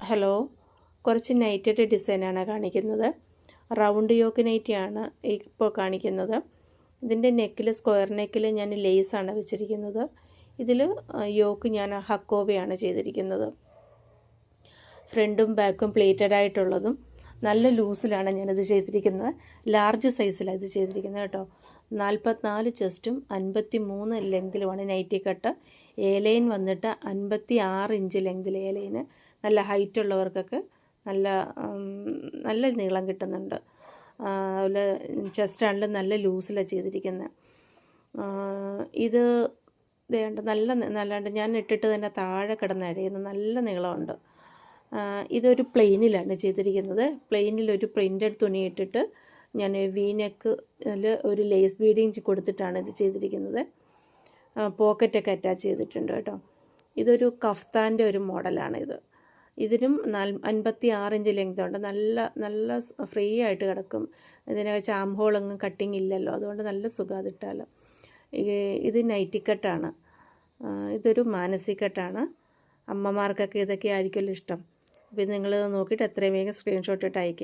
Hello, കുറച്ച് നൈറ്റിയുടെ ഡിസൈനാണ് കാണിക്കുന്നത്. റൗണ്ട് യോക്ക് നൈറ്റിയാണ് ഇപ്പോൾ കാണിക്കുന്നത്. ഇതിൻ്റെ നെക്കിൽ, സ്ക്വയർ നെക്കിൽ ഞാൻ ലേസാണ് വെച്ചിരിക്കുന്നത്. ഇതിൽ യോക്ക് ഞാൻ ഹക്കോബയാണ് ചെയ്തിരിക്കുന്നത്. ഫ്രണ്ടും ബാക്കും പ്ലേറ്റഡ് ആയിട്ടുള്ളതും നല്ല ലൂസിലാണ് ഞാനിത് ചെയ്തിരിക്കുന്നത്. ലാർജ് സൈസിലാണ് ഇത് ചെയ്തിരിക്കുന്നത് കേട്ടോ. 44 ചെസ്റ്റും 53 ലെങ്തിലുമാണ് നൈറ്റി കട്ട്. എലൈൻ വന്നിട്ട് 56 ഇഞ്ച് ലെങ്തിൽ എലൈന്. നല്ല ഹൈറ്റ് ഉള്ളവർക്കൊക്കെ നല്ല നീളം കിട്ടുന്നുണ്ട്. അതുപോലെ ചെസ്റ്റാണെങ്കിലും നല്ല ലൂസിലാണ് ചെയ്തിരിക്കുന്നത്. ഇത് വേണ്ട നല്ലാണ്ട് ഞാൻ ഇട്ടിട്ട് തന്നെ താഴെ കിടന്ന് അഴയുന്ന നല്ല നീളമുണ്ട്. ഇതൊരു പ്ലെയിനിലാണ് ചെയ്തിരിക്കുന്നത്. പ്ലെയിനിലൊരു പ്രിൻ്റഡ് തുണി ഇട്ടിട്ട് ഞാൻ വീനെക്കിൽ ഒരു ലേസ് ബീഡിങ് കൊടുത്തിട്ടാണ് ഇത് ചെയ്തിരിക്കുന്നത്. പോക്കറ്റൊക്കെ അറ്റാച്ച് ചെയ്തിട്ടുണ്ട് കേട്ടോ. ഇതൊരു കഫ്താൻ്റെ ഒരു മോഡലാണിത്. ഇതിനും 56 ഇഞ്ച് ലെങ്ത് ഉണ്ട്. നല്ല ഫ്രീ ആയിട്ട് കിടക്കും. ഇതിനെ വെച്ച് ആം ഹോളൊന്നും കട്ടിങ് ഇല്ലല്ലോ, അതുകൊണ്ട് നല്ല സുഖം അതിട്ടാൽ. ഇത് നൈറ്റി കട്ടാണ്. ഇതൊരു മാനസി കട്ടാണ്. അമ്മമാർക്കൊക്കെ ഇതൊക്കെ ആയിരിക്കുമല്ലോ ഇഷ്ടം. അപ്പോൾ ഇത് നിങ്ങൾ നോക്കിയിട്ട് എത്രയും വേഗം സ്ക്രീൻഷോട്ട് ഇട്ട് അയക്കുക.